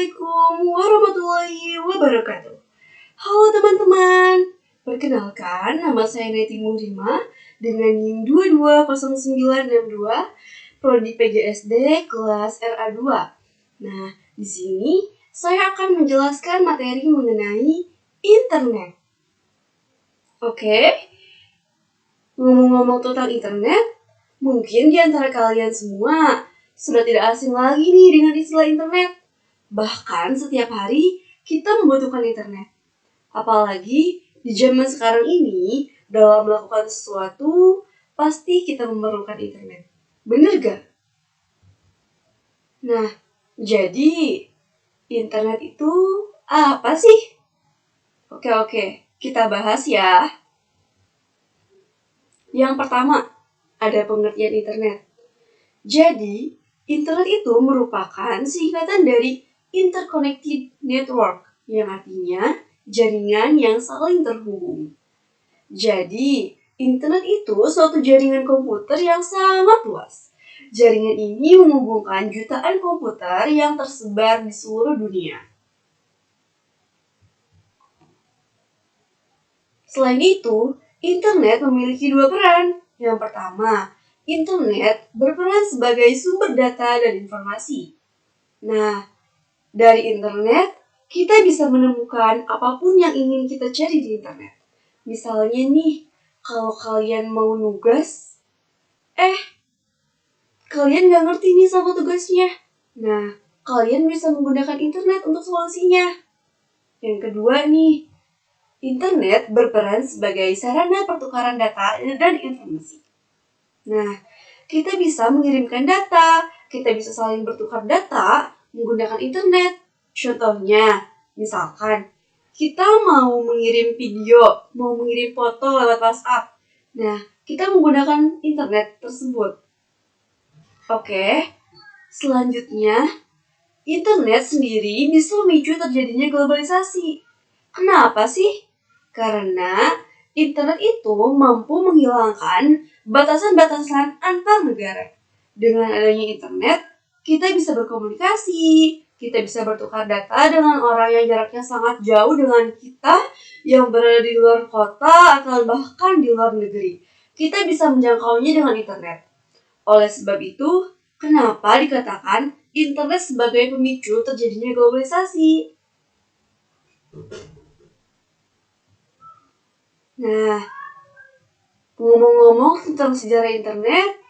Assalamualaikum warahmatullahi wabarakatuh. Halo teman-teman, perkenalkan nama saya Neti Murima dengan NIM 220962, Prodi PGSD kelas RA2. Nah, di sini saya akan menjelaskan materi mengenai internet. Oke, ngomong-ngomong tentang internet, mungkin di antara kalian semua sudah tidak asing lagi nih dengan istilah internet. Bahkan setiap hari kita membutuhkan internet. Apalagi di zaman sekarang ini, dalam melakukan sesuatu, pasti kita memerlukan internet. Bener gak? Nah, jadi internet itu apa sih? Oke, kita bahas ya. Yang pertama, ada pengertian internet. Jadi, internet itu merupakan singkatan dari interconnected network, yang artinya jaringan yang saling terhubung. Jadi, internet itu suatu jaringan komputer yang sangat luas. Jaringan ini menghubungkan jutaan komputer yang tersebar di seluruh dunia. Selain itu, internet memiliki dua peran. Yang pertama, internet berperan sebagai sumber data dan informasi. Nah, dari internet, kita bisa menemukan apapun yang ingin kita cari di internet. Misalnya nih, kalau kalian mau nugas, kalian gak ngerti nih sama tugasnya. Nah, kalian bisa menggunakan internet untuk solusinya. Yang kedua nih, internet berperan sebagai sarana pertukaran data dan informasi. Nah, kita bisa mengirimkan data, kita bisa saling bertukar data menggunakan internet. Contohnya, misalkan kita mau mengirim video, mau mengirim foto lewat WhatsApp. Nah, kita menggunakan internet tersebut. Oke, selanjutnya, internet sendiri bisa memicu terjadinya globalisasi. Kenapa sih? Karena internet itu mampu menghilangkan batasan-batasan antar negara. Dengan adanya internet, kita bisa berkomunikasi, kita bisa bertukar data dengan orang yang jaraknya sangat jauh dengan kita yang berada di luar kota atau bahkan di luar negeri. Kita bisa menjangkaunya dengan internet. Oleh sebab itu, kenapa dikatakan internet sebagai pemicu terjadinya globalisasi? Nah, ngomong-ngomong tentang sejarah internet,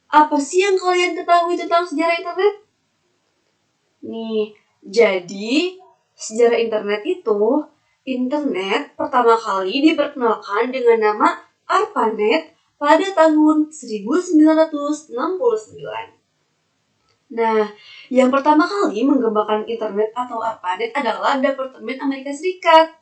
apa sih yang kalian ketahui tentang sejarah internet? Nih, jadi sejarah internet itu, internet pertama kali diperkenalkan dengan nama ARPANET pada tahun 1969. Nah, yang pertama kali mengembangkan internet atau ARPANET adalah Departemen Amerika Serikat.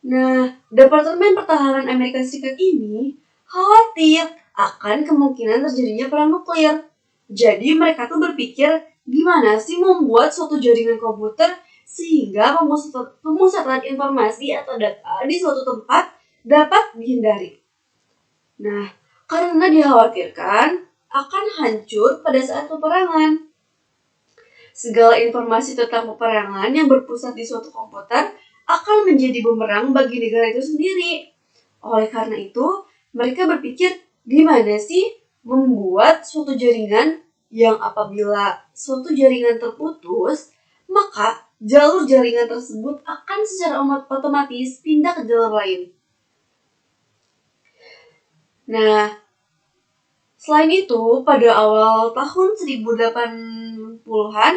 Nah, Departemen Pertahanan Amerika Serikat ini khawatir akan kemungkinan terjadinya perang nuklir. Jadi mereka tuh berpikir gimana sih membuat suatu jaringan komputer sehingga pemusatan informasi atau data di suatu tempat dapat dihindari. Nah, karena dikhawatirkan akan hancur pada saat peperangan. Segala informasi tentang peperangan yang berpusat di suatu komputer akan menjadi bumerang bagi negara itu sendiri. Oleh karena itu, mereka berpikir gimana sih membuat suatu jaringan yang apabila suatu jaringan terputus, maka jalur jaringan tersebut akan secara otomatis pindah ke jalur lain. Nah, selain itu, pada awal tahun 1080-an,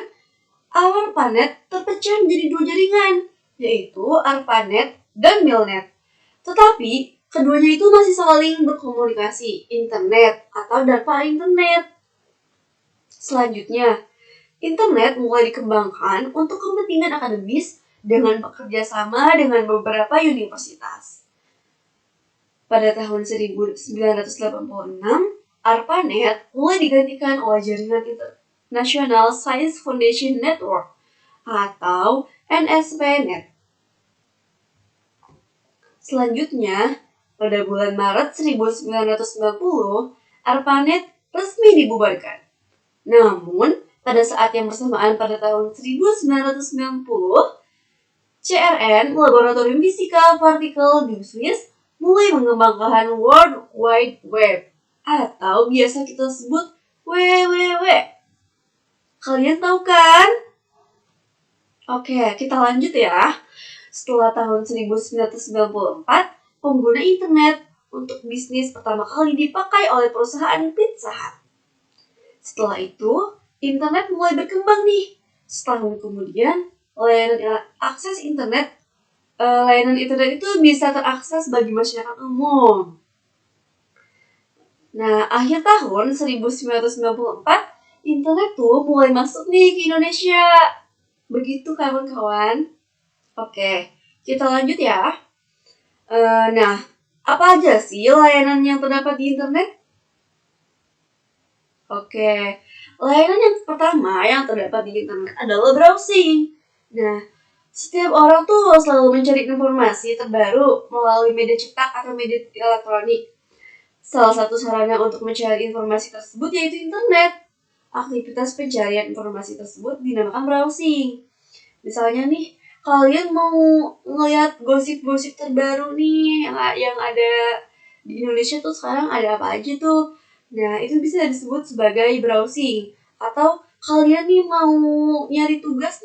ARPANET terpecah menjadi dua jaringan, yaitu ARPANET dan MILNET. Tetapi, keduanya itu masih saling berkomunikasi, internet atau data internet. Selanjutnya, internet mulai dikembangkan untuk kepentingan akademis dengan bekerja sama dengan beberapa universitas. Pada tahun 1986, ARPANET mulai digantikan oleh jaringan National Science Foundation Network atau NSFNet. Selanjutnya, pada bulan Maret 1990, ARPANET resmi dibubarkan. Namun, Pada saat yang bersamaan pada tahun 1990, CRN, Laboratorium Fisika Partikel di Swiss, mulai mengembangkan World Wide Web atau biasa kita sebut WWW. Kalian tahu kan? Oke, kita lanjut ya. Setelah tahun 1994, pengguna internet untuk bisnis pertama kali dipakai oleh perusahaan Pizza Hut. Setelah itu, internet mulai berkembang nih. Setahun kemudian, layanan internet itu bisa terakses bagi masyarakat umum. Nah, akhir tahun 1994, internet tuh mulai masuk nih ke Indonesia. Begitu kawan-kawan. Oke, kita lanjut ya. Nah, apa aja sih layanan yang terdapat di internet? Oke, layanan yang pertama yang terdapat di internet adalah browsing. Nah, setiap orang tuh selalu mencari informasi terbaru melalui media cetak atau media elektronik. Salah satu sarana untuk mencari informasi tersebut yaitu internet. Aktivitas pencarian informasi tersebut dinamakan browsing. Misalnya nih, kalian mau ngeliat gosip-gosip terbaru nih yang ada di Indonesia tuh sekarang ada apa aja tuh. Nah, itu bisa disebut sebagai browsing. Atau kalian nih mau nyari tugas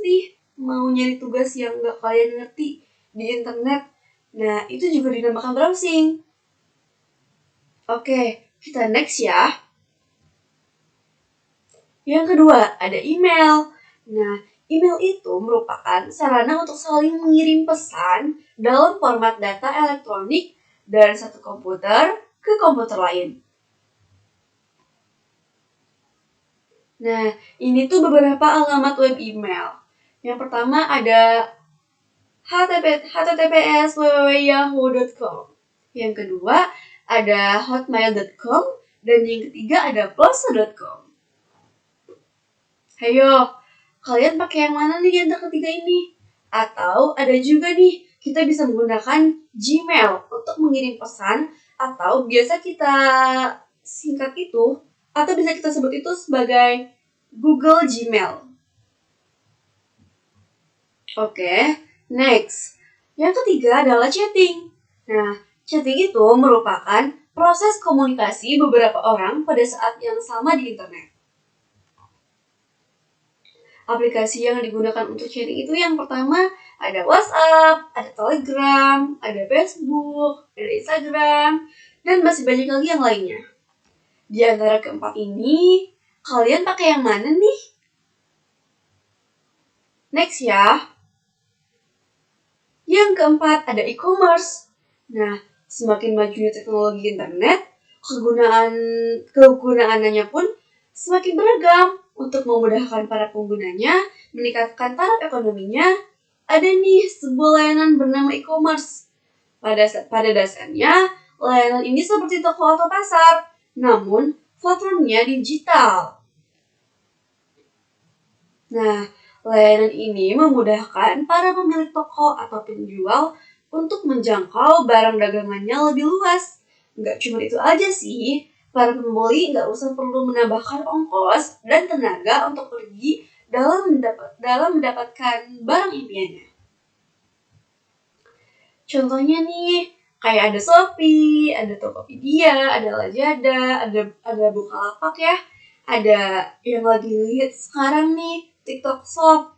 yang gak kalian ngerti di internet. Nah, itu juga dinamakan browsing. Oke, kita next ya. Yang kedua, ada email. Nah, email itu merupakan sarana untuk saling mengirim pesan dalam format data elektronik dari satu komputer ke komputer lain. Nah, ini tuh beberapa alamat web email. Yang pertama ada https www.yahoo.com. Yang kedua ada hotmail.com dan yang ketiga ada pulsa.com. Hayo, kalian pakai yang mana nih di antara ketiga ini? Atau ada juga nih, kita bisa menggunakan Gmail untuk mengirim pesan atau biasa kita singkat itu atau bisa kita sebut itu sebagai Google Gmail. Oke, next. Yang ketiga adalah chatting. Nah, chatting itu merupakan proses komunikasi beberapa orang pada saat yang sama di internet. Aplikasi yang digunakan untuk chatting itu yang pertama ada WhatsApp, ada Telegram, ada Facebook, ada Instagram, dan masih banyak lagi yang lainnya. Di antara keempat ini, kalian pakai yang mana nih? Next ya. Yang keempat ada e-commerce. Nah, semakin majunya teknologi internet, kegunaannya pun semakin beragam. Untuk memudahkan para penggunanya, meningkatkan taraf ekonominya, ada nih sebuah layanan bernama e-commerce. Pada dasarnya, layanan ini seperti toko atau pasar, namun platformnya digital. Nah, layanan ini memudahkan para pemilik toko atau penjual untuk menjangkau barang dagangannya lebih luas. Nggak cuma itu aja sih, para pembeli nggak usah perlu menambahkan ongkos dan tenaga untuk pergi dalam mendapatkan barang impiannya. Contohnya nih, kayak ada Shopee, ada Tokopedia, ada Lazada, ada Bukalapak ya. Ada yang lagi hits sekarang nih, TikTok Shop.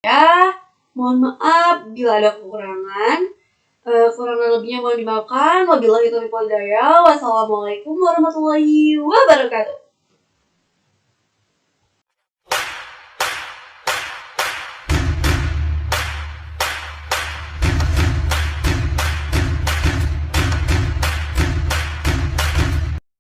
Ya, mohon maaf bila ada kekurangan. Kurang lebihnya mohon dimaafkan. Wabillahi taufiq wal hidayah. Wassalamualaikum warahmatullahi wabarakatuh.